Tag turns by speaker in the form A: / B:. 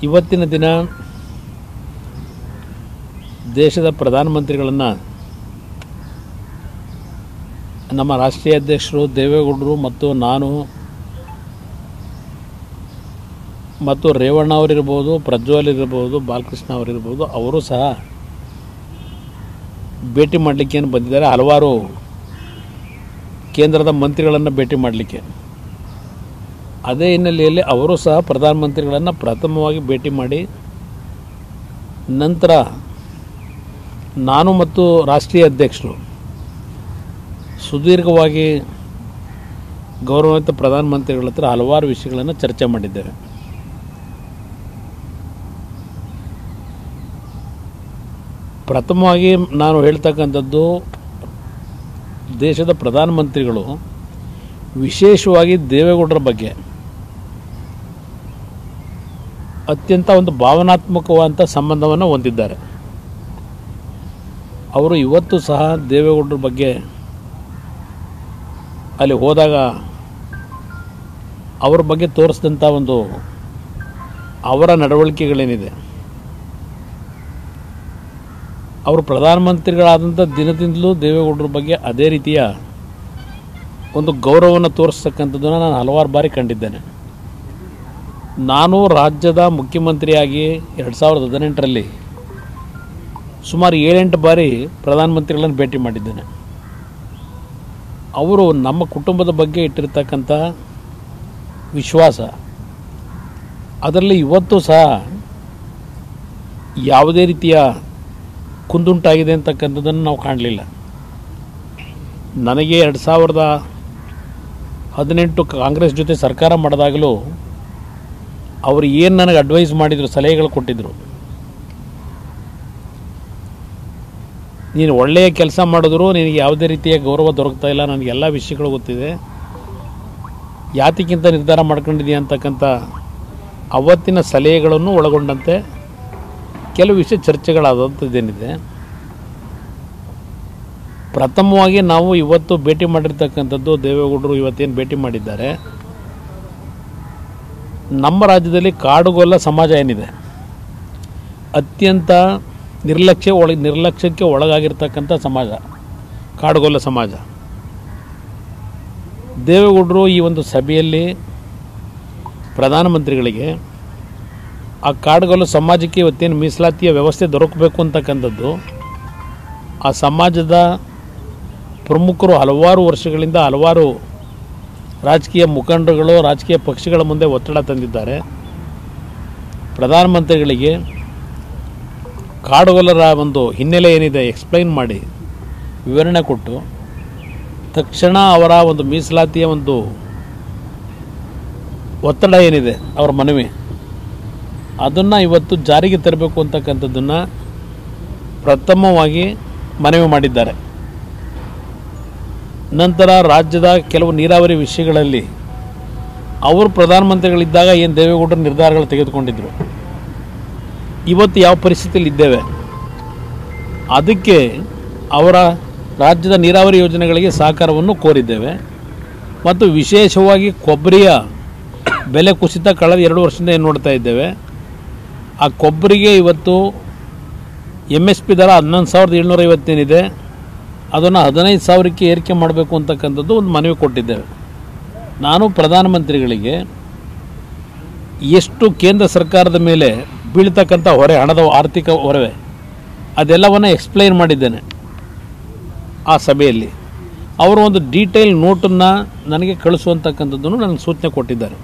A: ಇವತ್ತಿನ ದಿನ ದೇಶದ ಪ್ರಧಾನಮಂತ್ರಿಗಳನ್ನು ನಮ್ಮ ರಾಷ್ಟ್ರೀಯ ಅಧ್ಯಕ್ಷರು ದೇವೇಗೌಡರು ಮತ್ತು ನಾನು ಮತ್ತು ರೇವಣ್ಣ ಅವರಿರ್ಬೋದು, ಪ್ರಜ್ವಲ್ ಇರ್ಬೋದು, ಬಾಲಕೃಷ್ಣ ಅವರಿರ್ಬೋದು, ಅವರು ಸಹ ಭೇಟಿ ಮಾಡಲಿಕ್ಕೆ ಏನು ಬಂದಿದ್ದಾರೆ. ಹಲವಾರು ಕೇಂದ್ರದ ಮಂತ್ರಿಗಳನ್ನು ಭೇಟಿ ಮಾಡಲಿಕ್ಕೆ. ಅದೇ ಹಿನ್ನೆಲೆಯಲ್ಲಿ ಅವರು ಸಹ ಪ್ರಧಾನಮಂತ್ರಿಗಳನ್ನು ಪ್ರಥಮವಾಗಿ ಭೇಟಿ ಮಾಡಿ ನಂತರ ನಾನು ಮತ್ತು ರಾಷ್ಟ್ರೀಯ ಅಧ್ಯಕ್ಷರು ಸುದೀರ್ಘವಾಗಿ ಗೌರವಾನ್ವಿತ ಪ್ರಧಾನಮಂತ್ರಿಗಳ ಹತ್ರ ಹಲವಾರು ವಿಷಯಗಳನ್ನು ಚರ್ಚೆ ಮಾಡಿದ್ದೇವೆ. ಪ್ರಥಮವಾಗಿ ನಾನು ಹೇಳ್ತಕ್ಕಂಥದ್ದು, ದೇಶದ ಪ್ರಧಾನಮಂತ್ರಿಗಳು ವಿಶೇಷವಾಗಿ ದೇವೇಗೌಡರ ಬಗ್ಗೆ ಅತ್ಯಂತ ಒಂದು ಭಾವನಾತ್ಮಕವಾದಂಥ ಸಂಬಂಧವನ್ನು ಹೊಂದಿದ್ದಾರೆ. ಅವರು ಇವತ್ತು ಸಹ ದೇವೇಗೌಡರ ಬಗ್ಗೆ ಅಲ್ಲಿ ಹೋದಾಗ ಅವ್ರ ಬಗ್ಗೆ ತೋರಿಸಿದಂಥ ಒಂದು ಅವರ ನಡವಳಿಕೆಗಳೇನಿದೆ, ಅವರು ಪ್ರಧಾನಮಂತ್ರಿಗಳಾದಂಥ ದಿನದಿಂದಲೂ ದೇವೇಗೌಡರ ಬಗ್ಗೆ ಅದೇ ರೀತಿಯ ಒಂದು ಗೌರವವನ್ನು ತೋರಿಸ್ತಕ್ಕಂಥದ್ದನ್ನು ನಾನು ಹಲವಾರು ಬಾರಿ ಕಂಡಿದ್ದೇನೆ. ನಾನು ರಾಜ್ಯದ ಮುಖ್ಯಮಂತ್ರಿಯಾಗಿ 2018ರಲ್ಲಿ ಸುಮಾರು 7-8 ಬಾರಿ ಪ್ರಧಾನಮಂತ್ರಿಗಳನ್ನು ಭೇಟಿ ಮಾಡಿದ್ದೇನೆ. ಅವರು ನಮ್ಮ ಕುಟುಂಬದ ಬಗ್ಗೆ ಇಟ್ಟಿರ್ತಕ್ಕಂಥ ವಿಶ್ವಾಸ, ಅದರಲ್ಲಿ ಇವತ್ತು ಸಹ ಯಾವುದೇ ರೀತಿಯ ಕುಂದುಂಟಾಗಿದೆ ಅಂತಕ್ಕಂಥದ್ದನ್ನು ನಾವು ಕಾಣಲಿಲ್ಲ. ನನಗೆ 2018 ಕಾಂಗ್ರೆಸ್ ಜೊತೆ ಸರ್ಕಾರ ಮಾಡಿದಾಗಲೂ ಅವರು ಏನು ನನಗೆ ಅಡ್ವೈಸ್ ಮಾಡಿದರು, ಸಲಹೆಗಳು ಕೊಟ್ಟಿದ್ದರು. ನೀನು ಒಳ್ಳೆಯ ಕೆಲಸ ಮಾಡಿದ್ರು ನಿನಗೆ ಯಾವುದೇ ರೀತಿಯ ಗೌರವ ದೊರಕ್ತಾ ಇಲ್ಲ, ನನಗೆ ಎಲ್ಲ ವಿಷಯಗಳು ಗೊತ್ತಿದೆ, ಯಾತಕ್ಕಿಂತ ನಿರ್ಧಾರ ಮಾಡ್ಕೊಂಡಿದ್ದೀಯ ಅಂತಕ್ಕಂಥ ಅವತ್ತಿನ ಸಲಹೆಗಳನ್ನು ಒಳಗೊಂಡಂತೆ ಕೆಲವು ವಿಷಯ ಚರ್ಚೆಗಳಾದಂಥದ್ದೇನಿದೆ. ಪ್ರಥಮವಾಗಿ ನಾವು ಇವತ್ತು ಭೇಟಿ ಮಾಡಿರ್ತಕ್ಕಂಥದ್ದು, ದೇವೇಗೌಡರು ಇವತ್ತೇನು ಭೇಟಿ ಮಾಡಿದ್ದಾರೆ, ನಮ್ಮ ರಾಜ್ಯದಲ್ಲಿ ಕಾಡುಗೊಲ್ಲ ಸಮಾಜ ಏನಿದೆ, ಅತ್ಯಂತ ನಿರ್ಲಕ್ಷ್ಯಕ್ಕೆ ಒಳಗಾಗಿರ್ತಕ್ಕಂಥ ಸಮಾಜ ಕಾಡುಗೊಲ್ಲ ಸಮಾಜ. ದೇವೇಗೌಡರು ಈ ಒಂದು ಸಭೆಯಲ್ಲಿ ಪ್ರಧಾನಮಂತ್ರಿಗಳಿಗೆ ಆ ಕಾಡುಗೊಲ್ಲ ಸಮಾಜಕ್ಕೆ ಇವತ್ತೇನು ಮೀಸಲಾತಿಯ ವ್ಯವಸ್ಥೆ ದೊರಕಬೇಕು ಅಂತಕ್ಕಂಥದ್ದು, ಆ ಸಮಾಜದ ಪ್ರಮುಖರು ಹಲವಾರು ವರ್ಷಗಳಿಂದ ಹಲವಾರು ರಾಜಕೀಯ ಮುಖಂಡರುಗಳು, ರಾಜಕೀಯ ಪಕ್ಷಗಳ ಮುಂದೆ ಒತ್ತಡ ತಂದಿದ್ದಾರೆ. ಪ್ರಧಾನಮಂತ್ರಿಗಳಿಗೆ ಕಾಡುಗೊಲ್ಲರ ಒಂದು ಹಿನ್ನೆಲೆ ಏನಿದೆ ಎಕ್ಸ್ಪ್ಲೈನ್ ಮಾಡಿ ವಿವರಣೆ ಕೊಟ್ಟು ತಕ್ಷಣ ಅವರ ಒಂದು ಮೀಸಲಾತಿಯ ಒಂದು ಒತ್ತಡ ಏನಿದೆ, ಅವರ ಮನವಿ, ಅದನ್ನು ಇವತ್ತು ಜಾರಿಗೆ ತರಬೇಕು ಅಂತಕ್ಕಂಥದ್ದನ್ನು ಪ್ರಥಮವಾಗಿ ಮನವಿ ಮಾಡಿದ್ದಾರೆ. ನಂತರ ರಾಜ್ಯದ ಕೆಲವು ನೀರಾವರಿ ವಿಷಯಗಳಲ್ಲಿ ಅವರು ಪ್ರಧಾನಮಂತ್ರಿಗಳಿದ್ದಾಗ ಏನು ದೇವೇಗೌಡರ ನಿರ್ಧಾರಗಳು ತೆಗೆದುಕೊಂಡಿದ್ದರು, ಇವತ್ತು ಯಾವ ಪರಿಸ್ಥಿತಿಯಲ್ಲಿ ಇದ್ದೇವೆ, ಅದಕ್ಕೆ ಅವರ ರಾಜ್ಯದ ನೀರಾವರಿ ಯೋಜನೆಗಳಿಗೆ ಸಹಕಾರವನ್ನು ಕೋರಿದ್ದೇವೆ. ಮತ್ತು ವಿಶೇಷವಾಗಿ ಕೊಬ್ಬರಿಯ ಬೆಲೆ ಕುಸಿತ ಕಳೆದ 2 ವರ್ಷದಿಂದ ಏನು ನೋಡ್ತಾ ಇದ್ದೇವೆ, ಆ ಕೊಬ್ಬರಿಗೆ ಇವತ್ತು MSP ದರ 11,750 ಏನಿದೆ ಅದನ್ನು 15,000ಕ್ಕೆ ಏರಿಕೆ ಮಾಡಬೇಕು ಅಂತಕ್ಕಂಥದ್ದು ಒಂದು ಮನವಿ ಕೊಟ್ಟಿದ್ದೇವೆ. ನಾನು ಪ್ರಧಾನಮಂತ್ರಿಗಳಿಗೆ ಎಷ್ಟು ಕೇಂದ್ರ ಸರ್ಕಾರದ ಮೇಲೆ ಬೀಳ್ತಕ್ಕಂಥ ಹೊರೆ, ಹಣದ ಆರ್ಥಿಕ ಹೊರೆ, ಅದೆಲ್ಲವನ್ನು ಎಕ್ಸ್ಪ್ಲೈನ್ ಮಾಡಿದ್ದೇನೆ ಆ ಸಭೆಯಲ್ಲಿ. ಅವರು ಒಂದು ಡೀಟೇಲ್ ನೋಟನ್ನು ನನಗೆ ಕಳಿಸುವಂತಕ್ಕಂಥದ್ದನ್ನು ನನಗೆ ಸೂಚನೆ ಕೊಟ್ಟಿದ್ದಾರೆ.